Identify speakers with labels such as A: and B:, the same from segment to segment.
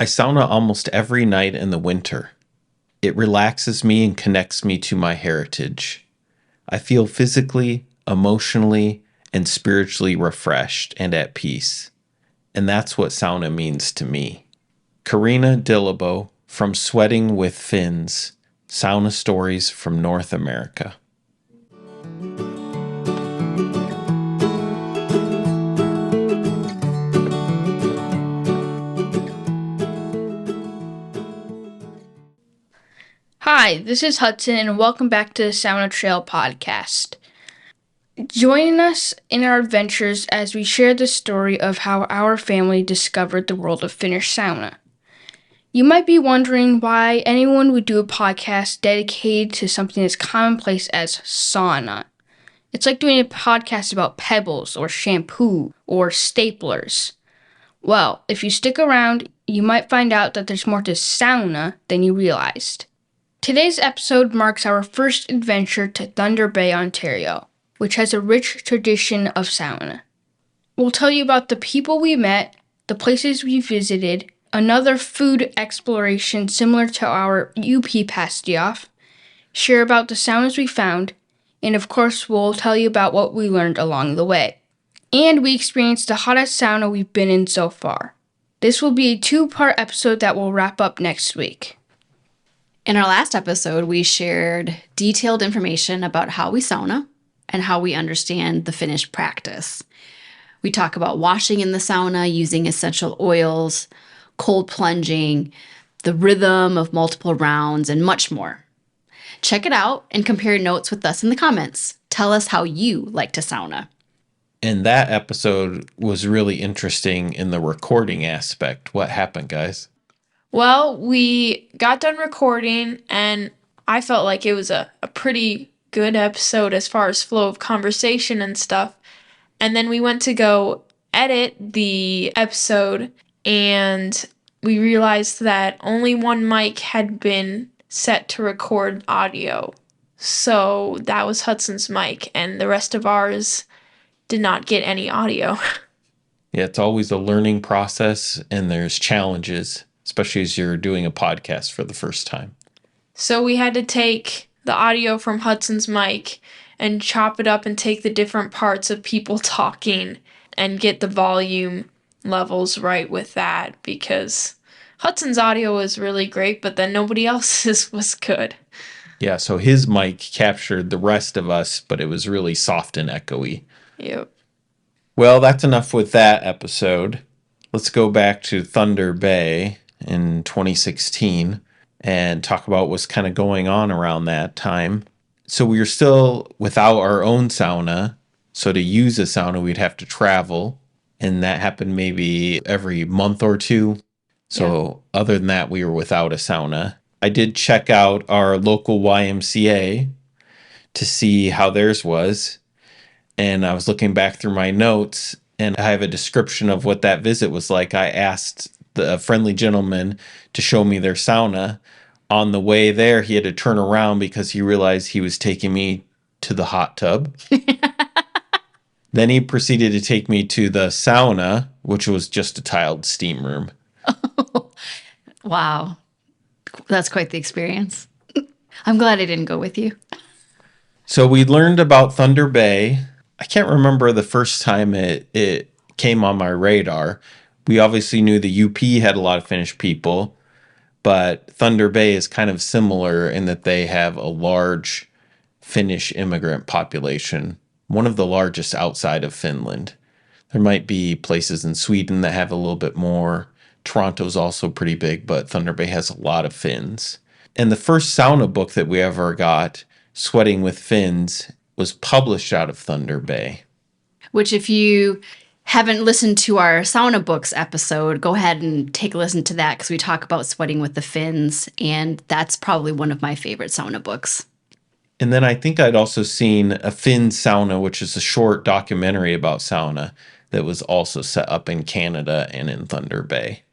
A: I sauna almost every night in the winter. It relaxes me and connects me to my heritage. I feel physically, emotionally, and spiritually refreshed and at peace. And that's what sauna means to me. Karina Dillabo from Sweating with Fins, Sauna Stories from North America.
B: Hi, this is Hudson, and welcome back to the Sauna Trail podcast. Join us in our adventures as we share the story of how our family discovered the world of Finnish sauna. You might be wondering why anyone would do a podcast dedicated to something as commonplace as sauna. It's like doing a podcast about pebbles or shampoo or staplers. Well, if you stick around, you might find out that there's more to sauna than you realized. Today's episode marks our first adventure to Thunder Bay, Ontario, which has a rich tradition of sauna. We'll tell you about the people we met, the places we visited, another food exploration similar to our UP pasty off, share about the saunas we found, and of course we'll tell you about what we learned along the way. And we experienced the hottest sauna we've been in so far. This will be a 2-part episode that will wrap up next week.
C: In our last episode, we shared detailed information about how we sauna and how we understand the Finnish practice. We talk about washing in the sauna using essential oils, cold plunging, the rhythm of multiple rounds, and much more. Check it out and compare notes with us in the comments. Tell us how you like to sauna.
A: And that episode was really interesting in the recording aspect. What happened, guys?
D: Well, we got done recording, and I felt like it was a pretty good episode as far as flow of conversation and stuff. And then we went to go edit the episode, and we realized that only one mic had been set to record audio. So that was Hudson's mic, and the rest of ours did not get any audio.
A: Yeah, it's always a learning process, and there's challenges, especially as you're doing a podcast for the first time.
D: So we had to take the audio from Hudson's mic and chop it up and take the different parts of people talking and get the volume levels right with that, because Hudson's audio was really great, but then nobody else's was good.
A: Yeah, so his mic captured the rest of us, but it was really soft and echoey.
D: Yep.
A: Well, that's enough with that episode. Let's go back to Thunder Bay in 2016 and talk about what's kind of going on around that time. So we were still without our own sauna. So to use a sauna, we'd have to travel. And that happened maybe every month or two. So Other than that, we were without a sauna. I did check out our local YMCA to see how theirs was. And I was looking back through my notes, and I have a description of what that visit was like. I asked the friendly gentleman to show me their sauna. On the way there, he had to turn around because he realized he was taking me to the hot tub. Then he proceeded to take me to the sauna, which was just a tiled steam room.
C: Wow. That's quite the experience. I'm glad I didn't go with you.
A: So we learned about Thunder Bay. I can't remember the first time it came on my radar. We obviously knew the UP had a lot of Finnish people, but Thunder Bay is kind of similar in that they have a large Finnish immigrant population, one of the largest outside of Finland. There might be places in Sweden that have a little bit more. Toronto's also pretty big, but Thunder Bay has a lot of Finns. And the first sauna book that we ever got, Sweating with Fins, was published out of Thunder Bay.
C: Which, if you haven't listened to our sauna books episode, go ahead and take a listen to that, because we talk about sweating with the Finns, and that's probably one of my favorite sauna books.
A: And then I think I'd also seen a Finn Sauna, which is a short documentary about sauna that was also set up in Canada and in Thunder Bay.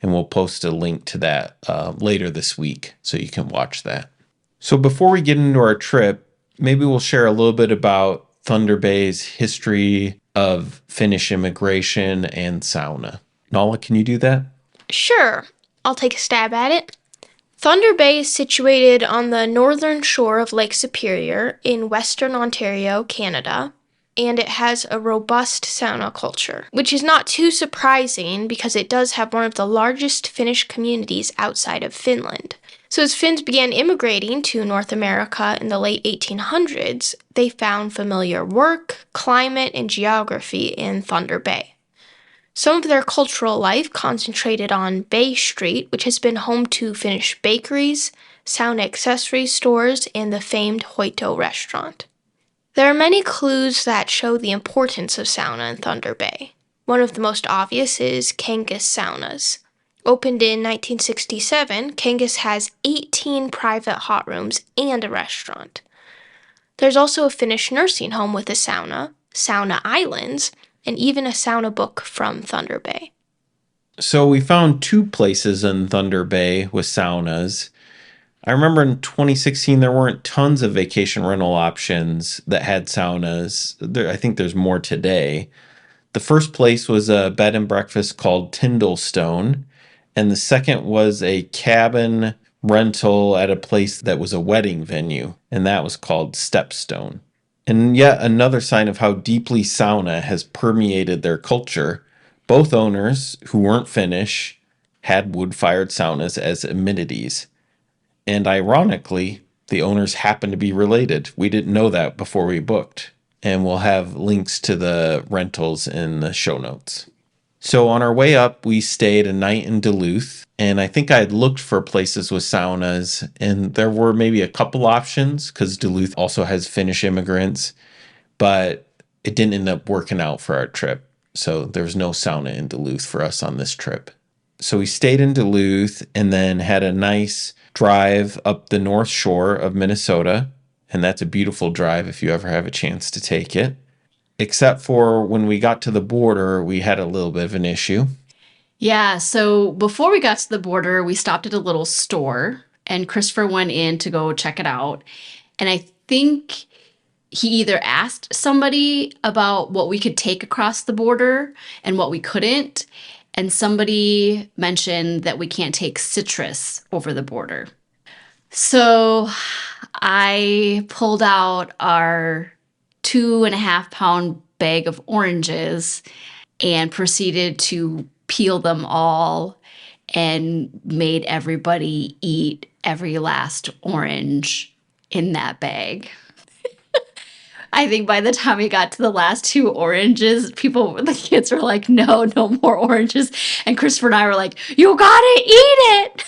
A: And we'll post a link to that later this week so you can watch that. So before we get into our trip, maybe we'll share a little bit about Thunder Bay's history of Finnish immigration and sauna. Nala, can you do that?
B: Sure.
E: I'll take a stab at it. Thunder Bay is situated on the northern shore of Lake Superior in Western Ontario, Canada, and it has a robust sauna culture, which is not too surprising because it does have one of the largest Finnish communities outside of Finland. So as Finns began immigrating to North America in the late 1800s, they found familiar work, climate, and geography in Thunder Bay. Some of their cultural life concentrated on Bay Street, which has been home to Finnish bakeries, sauna accessory stores, and the famed Hoito restaurant. There are many clues that show the importance of sauna in Thunder Bay. One of the most obvious is Kangas Saunas. Opened in 1967, Kangas has 18 private hot rooms and a restaurant. There's also a Finnish nursing home with a sauna islands, and even a sauna book from Thunder Bay.
A: So we found 2 places in Thunder Bay with saunas. I remember in 2016 there weren't tons of vacation rental options that had saunas. I think there's more today. The first place was a bed and breakfast called Tyndall, and the second was a cabin rental at a place that was a wedding venue, and that was called Stepstone. And yet another sign of how deeply sauna has permeated their culture. Both owners, who weren't Finnish, had wood-fired saunas as amenities. And ironically, the owners happened to be related. We didn't know that before we booked. And we'll have links to the rentals in the show notes. So on our way up, we stayed a night in Duluth. And I think I had looked for places with saunas, and there were maybe a couple options because Duluth also has Finnish immigrants, but it didn't end up working out for our trip. So there was no sauna in Duluth for us on this trip. So we stayed in Duluth and then had a nice drive up the North Shore of Minnesota. And that's a beautiful drive if you ever have a chance to take it. Except for when we got to the border, we had a little bit of an issue.
C: Yeah, so before we got to the border, we stopped at a little store, and Christopher went in to go check it out. And I think he either asked somebody about what we could take across the border and what we couldn't, and somebody mentioned that we can't take citrus over the border. So I pulled out our 2.5-pound bag of oranges and proceeded to peel them all and made everybody eat every last orange in that bag. I think by the time we got to the last 2 oranges, the kids were like, no more oranges. And Christopher and I were like, you gotta eat it.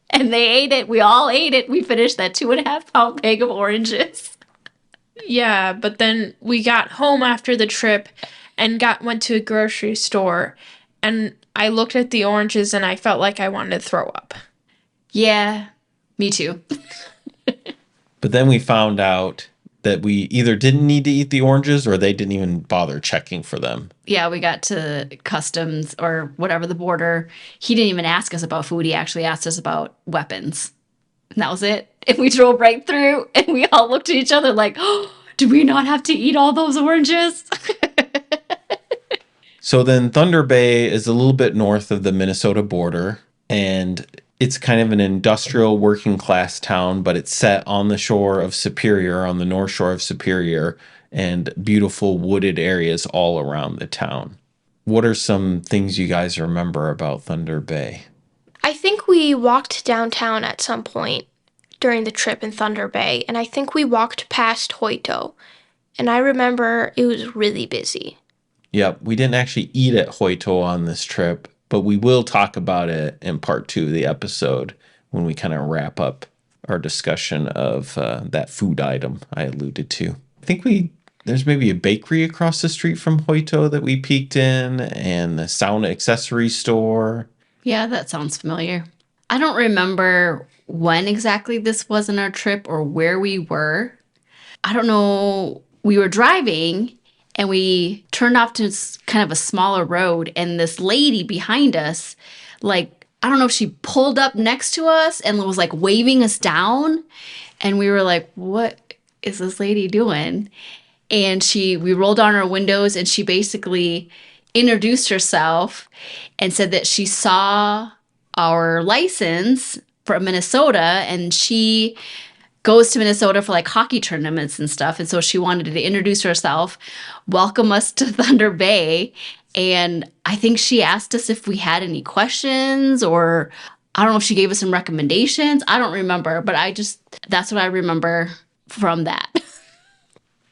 C: And they ate it. We all ate it. We finished that 2.5-pound bag of oranges.
D: Yeah, but then we got home after the trip and went to a grocery store, and I looked at the oranges and I felt like I wanted to throw up.
C: Yeah, me too.
A: But then we found out that we either didn't need to eat the oranges or they didn't even bother checking for them.
C: Yeah, we got to customs or whatever, the border. He didn't even ask us about food. He actually asked us about weapons. And that was it. And we drove right through and we all looked at each other like, oh, do we not have to eat all those oranges?
A: So then Thunder Bay is a little bit north of the Minnesota border, and it's kind of an industrial working class town, but it's set on the shore of Superior, on the north shore of Superior, and beautiful wooded areas all around the town. What are some things you guys remember about Thunder Bay?
E: I think we walked downtown at some point during the trip in Thunder Bay, and I think we walked past Hoito, and I remember it was really busy.
A: Yep, we didn't actually eat at Hoito on this trip, but we will talk about it in part 2 of the episode when we kind of wrap up our discussion of that food item I alluded to. I think there's maybe a bakery across the street from Hoito that we peeked in, and the sauna accessory store.
C: Yeah, that sounds familiar. I don't remember when exactly this was in our trip or where we were. I don't know. We were driving and we turned off to kind of a smaller road, and this lady behind us, like, I don't know if she pulled up next to us and was like waving us down. And we were like, what is this lady doing? And we rolled down our windows and she basically introduced herself and said that she saw our license from Minnesota, and she goes to Minnesota for like hockey tournaments and stuff. And so she wanted to introduce herself, welcome us to Thunder Bay. And I think she asked us if we had any questions, or I don't know if she gave us some recommendations. I don't remember, but that's what I remember from that.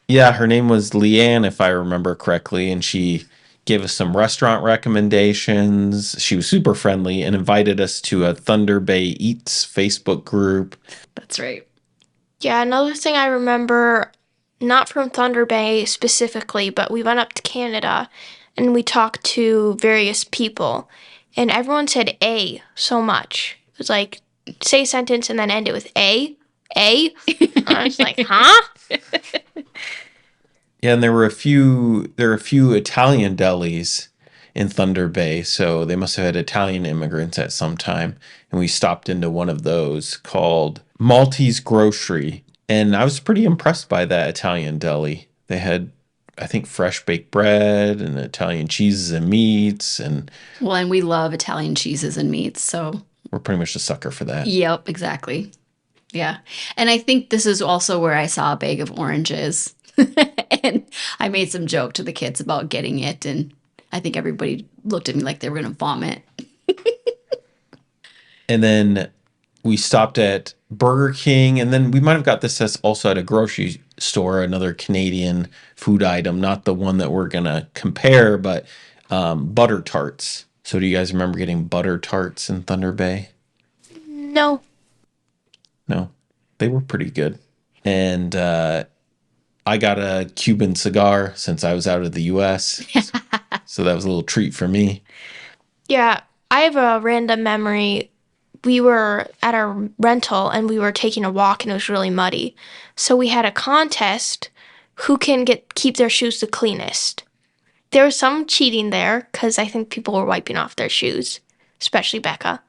A: Yeah, her name was Leanne, if I remember correctly, and she gave us some restaurant recommendations. She was super friendly and invited us to a Thunder Bay Eats Facebook group.
C: That's right.
E: Yeah, another thing I remember, not from Thunder Bay specifically, but we went up to Canada and we talked to various people, and everyone said A so much. It was like, say a sentence and then end it with A. A? I was like, huh?
A: Yeah, and there are a few Italian delis in Thunder Bay, so they must have had Italian immigrants at some time. And we stopped into one of those called Maltese Grocery. And I was pretty impressed by that Italian deli. They had, I think, fresh baked bread and Italian cheeses and meats. And
C: we love Italian cheeses and meats, so
A: we're pretty much a sucker for that.
C: Yep, exactly. Yeah. And I think this is also where I saw a bag of oranges. And I made some joke to the kids about getting it, and I think everybody looked at me like they were going to vomit.
A: And then we stopped at Burger King, and then we might have got this also at a grocery store, another Canadian food item, not the one that we're going to compare, but butter tarts. So do you guys remember getting butter tarts in Thunder Bay?
E: No.
A: No, they were pretty good. And I got a Cuban cigar since I was out of the U.S., so that was a little treat for me.
E: Yeah, I have a random memory. We were at our rental and we were taking a walk and it was really muddy. So we had a contest who can keep their shoes the cleanest. There was some cheating there because I think people were wiping off their shoes, especially Becca.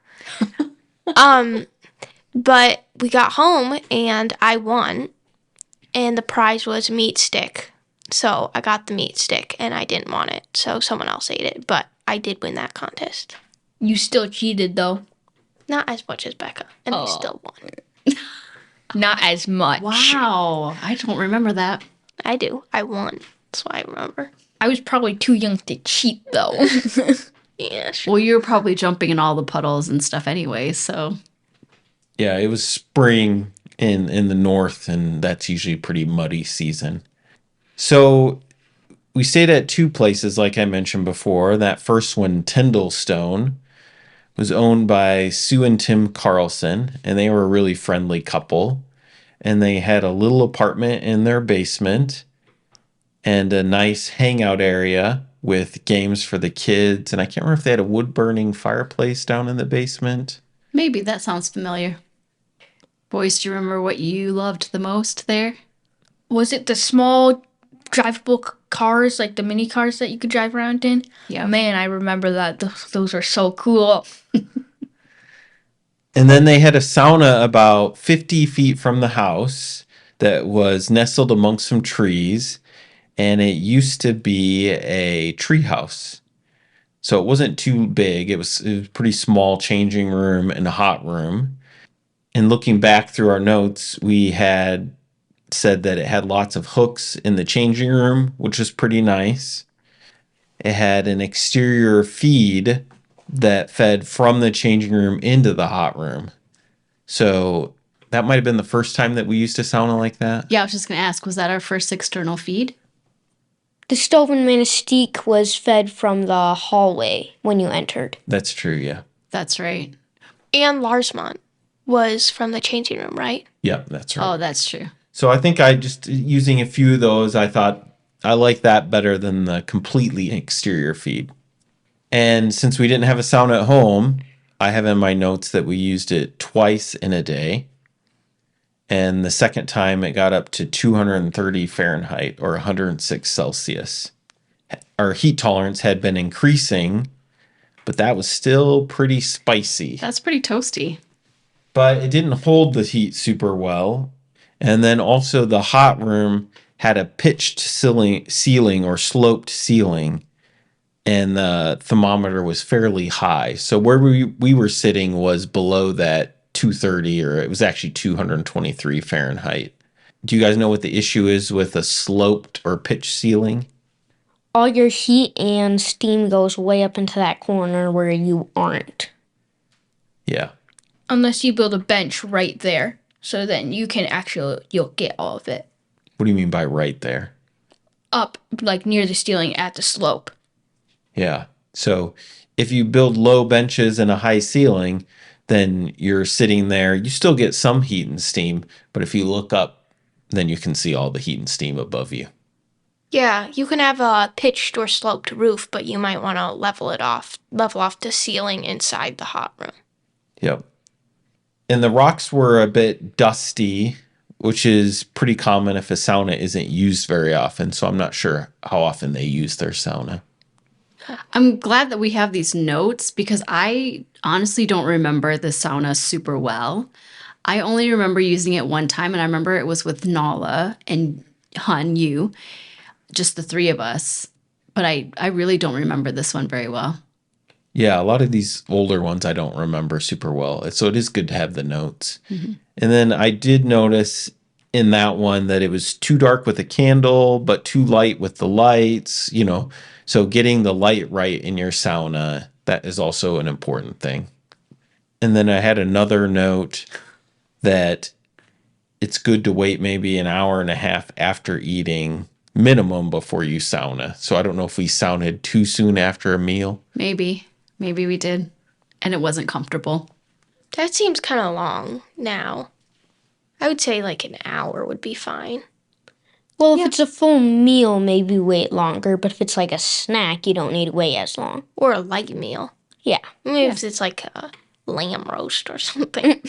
E: But we got home and I won, and the prize was a meat stick. So I got the meat stick and I didn't want it, so someone else ate it, but I did win that contest.
B: You still cheated, though.
E: Not as much as Becca, and I still won.
B: Not as much.
C: Wow. I don't remember that.
E: I do. I won. That's what I remember.
B: I was probably too young to cheat, though.
E: Yeah, sure.
C: Well, you were probably jumping in all the puddles and stuff anyway, so.
A: Yeah, it was spring in the north, and that's usually pretty muddy season. So we stayed at two places, like I mentioned before. That first one, Tyndall Stone, was owned by Sue and Tim Carlson, and they were a really friendly couple. And they had a little apartment in their basement and a nice hangout area with games for the kids. And I can't remember if they had a wood-burning fireplace down in the basement.
C: Maybe that sounds familiar. Boys, do you remember what you loved the most there?
B: Was it the small drivable cars, like the mini cars that you could drive around in?
C: Yeah.
B: Man, I remember that. Those are so cool.
A: And then they had a sauna about 50 feet from the house that was nestled amongst some trees. And it used to be a tree house. So it wasn't too big. It was a pretty small changing room and a hot room. And looking back through our notes, we had said that it had lots of hooks in the changing room, which was pretty nice. It had an exterior feed that fed from the changing room into the hot room. So that might have been the first time that we used a sauna like that.
C: Yeah, I was just going to ask, was that our first external feed?
F: The stove in Mystique was fed from the hallway when you entered.
A: That's true, yeah.
C: That's right.
E: And Larsmont was from the changing room, right?
A: Yep, that's right.
C: Oh, that's true.
A: So I think using a few of those, I thought I like that better than the completely exterior feed. And since we didn't have a sauna at home, I have in my notes that we used it twice in a day. And the second time it got up to 230 Fahrenheit or 106 Celsius. Our heat tolerance had been increasing, but that was still pretty spicy.
C: That's pretty toasty.
A: But it didn't hold the heat super well. And then also the hot room had a pitched ceiling or sloped ceiling. and the thermometer was fairly high. So where we were sitting was below that 230, or it was actually 223 Fahrenheit. Do you guys know what the issue is with a sloped or pitched ceiling?
F: All your heat and steam goes way up into that corner where you aren't.
A: Yeah.
B: Unless you build a bench right there. So then you'll get all of it.
A: What do you mean by right there?
B: Up, like near the ceiling at the slope.
A: Yeah. So if you build low benches and a high ceiling, then you're sitting there. You still get some heat and steam, but if you look up, then you can see all the heat and steam above you.
E: Yeah, you can have a pitched or sloped roof, but you might want to level off the ceiling inside the hot room.
A: Yep. And the rocks were a bit dusty, which is pretty common if a sauna isn't used very often. So I'm not sure how often they use their sauna.
C: I'm glad that we have these notes because I honestly don't remember the sauna super well. I only remember using it one time, and I remember it was with Nala and Hun, you, just the three of us. But I really don't remember this one very well.
A: Yeah, a lot of these older ones I don't remember super well. So it is good to have the notes. Mm-hmm. And then I did notice in that one that it was too dark with the candle, but too light with the lights, So getting the light right in your sauna, that is also an important thing. And then I had another note that it's good to wait maybe an hour and a half after eating minimum before you sauna. So I don't know if we sauned too soon after a meal.
C: Maybe we did. And it wasn't comfortable.
E: That seems kind of long now. I would say like an hour would be fine.
F: Well, if it's a full meal, maybe wait longer. But if it's like a snack, you don't need to wait as long.
E: Or a light meal.
F: Yeah.
E: Maybe if it's like a lamb roast or something.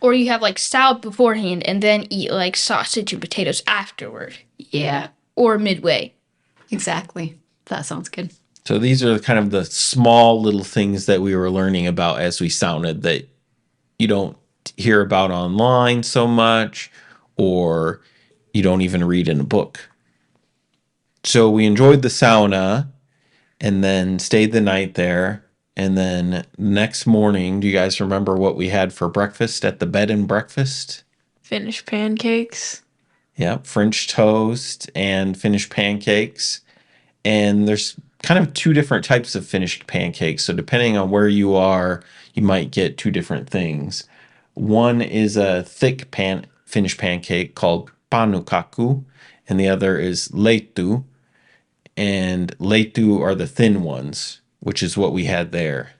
B: Or you have like salad beforehand and then eat like sausage and potatoes afterward.
C: Yeah.
B: Or midway.
C: Exactly. That sounds good.
A: So these are kind of the small little things that we were learning about as we sauned that you don't hear about online so much, or you don't even read in a book. So we enjoyed the sauna and then stayed the night there. And then next morning, do you guys remember what we had for breakfast at the bed and breakfast?
D: Finnish pancakes.
A: Yeah, French toast and Finnish pancakes. And there's kind of two different types of Finnish pancakes. So depending on where you are, you might get two different things. One is a thick Finnish pancake called panukaku, and the other is Lettu. And Lettu are the thin ones, which is what we had there.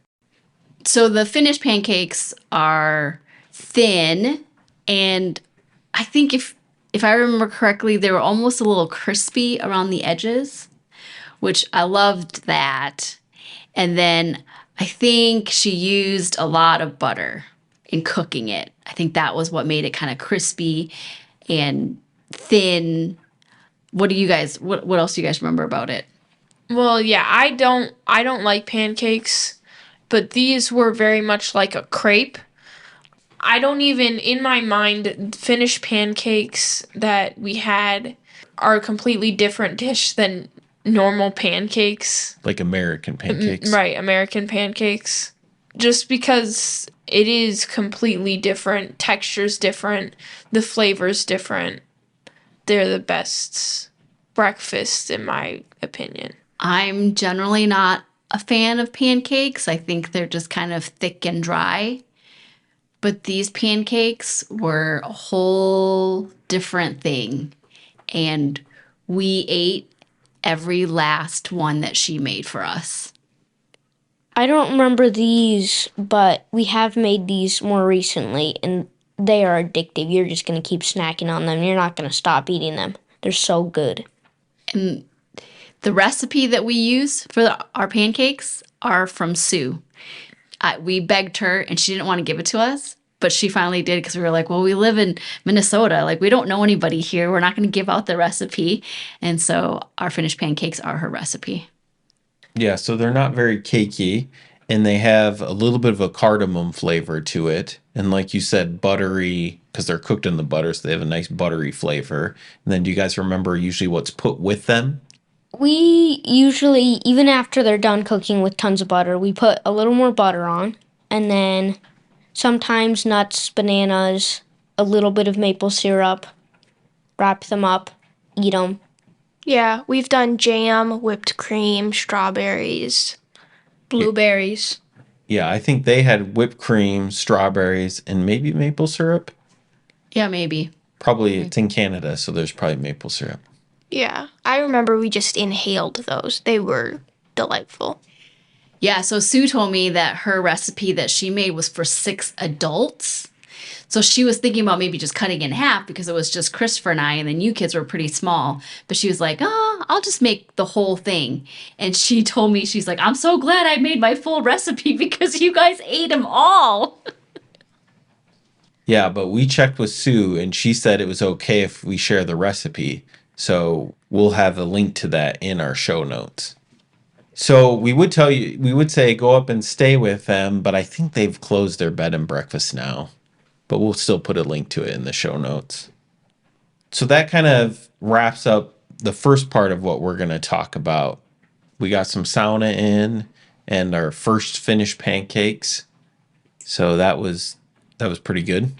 C: So the Finnish pancakes are thin, and I think if I remember correctly, they were almost a little crispy around the edges, which I loved that. And then I think she used a lot of butter in cooking it. I think that was what made it kind of crispy and thin. What else do you guys remember about it?
D: Well, yeah, I don't like pancakes, but these were very much like a crepe. I don't even, in my mind, Finnish pancakes that we had are a completely different dish than normal pancakes.
A: Like American pancakes.
D: Right, American pancakes. Just because it is completely different, texture's different, the flavor's different. They're the best breakfast, in my opinion.
C: I'm generally not a fan of pancakes. I think they're just kind of thick and dry. But these pancakes were a whole different thing. And we ate every last one that she made for us.
F: I don't remember these, but we have made these more recently, and they are addictive. You're just going to keep snacking on them. You're not going to stop eating them. They're so good.
C: And the recipe that we use for our pancakes are from Sue. We begged her, and she didn't want to give it to us, but she finally did because we were like, well, we live in Minnesota. Like, we don't know anybody here. We're not going to give out the recipe. And so our Finnish pancakes are her recipe.
A: Yeah, so they're not very cakey, and they have a little bit of a cardamom flavor to it. And like you said, buttery, because they're cooked in the butter, so they have a nice buttery flavor. And then do you guys remember usually what's put with them?
F: We usually, even after they're done cooking with tons of butter, we put a little more butter on, and then sometimes nuts, bananas, a little bit of maple syrup, wrap them up, eat them.
E: Yeah, we've done jam, whipped cream, strawberries.
B: Blueberries.
A: Yeah, I think they had whipped cream, strawberries, and maybe maple syrup.
C: Yeah, maybe.
A: Probably it's in Canada, so there's probably maple syrup.
E: Yeah, I remember we just inhaled those. They were delightful.
C: Yeah, so Sue told me that her recipe that she made was for 6 adults. So she was thinking about maybe just cutting in half because it was just Christopher and I, and then you kids were pretty small. But she was like, oh, I'll just make the whole thing. And she told me, she's like, I'm so glad I made my full recipe because you guys ate them all.
A: Yeah, but we checked with Sue and she said it was okay if we share the recipe. So we'll have a link to that in our show notes. So we would say go up and stay with them, but I think they've closed their bed and breakfast now. But we'll still put a link to it in the show notes. So that kind of wraps up the first part of what we're going to talk about. We got some sauna in and our first Finnish pancakes. So that was pretty good.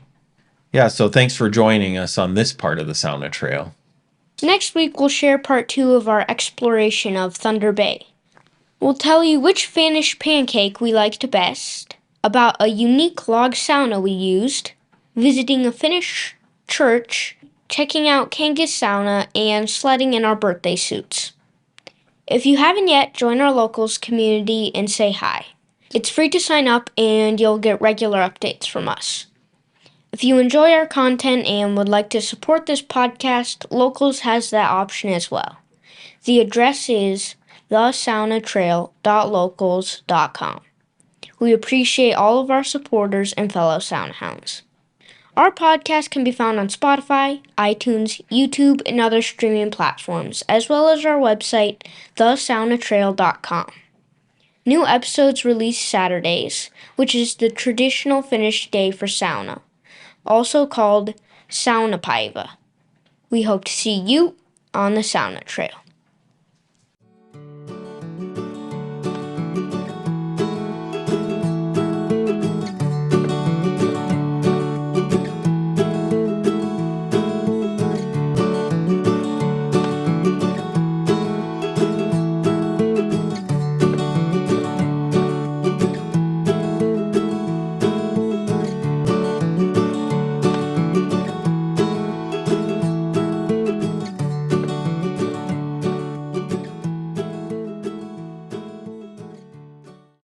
A: Yeah, so thanks for joining us on this part of the sauna trail.
F: Next week, we'll share part 2 of our exploration of Thunder Bay. We'll tell you which Finnish pancake we liked best, about a unique log sauna we used, visiting a Finnish church, checking out Kangas sauna, and sledding in our birthday suits. If you haven't yet, join our locals community and say hi. It's free to sign up and you'll get regular updates from us. If you enjoy our content and would like to support this podcast, Locals has that option as well. The address is thesaunatrail.locals.com. We appreciate all of our supporters and fellow sauna hounds. Our podcast can be found on Spotify, iTunes, YouTube, and other streaming platforms, as well as our website, thesaunatrail.com. New episodes release Saturdays, which is the traditional Finnish day for sauna, also called saunapäivä. We hope to see you on the sauna trail.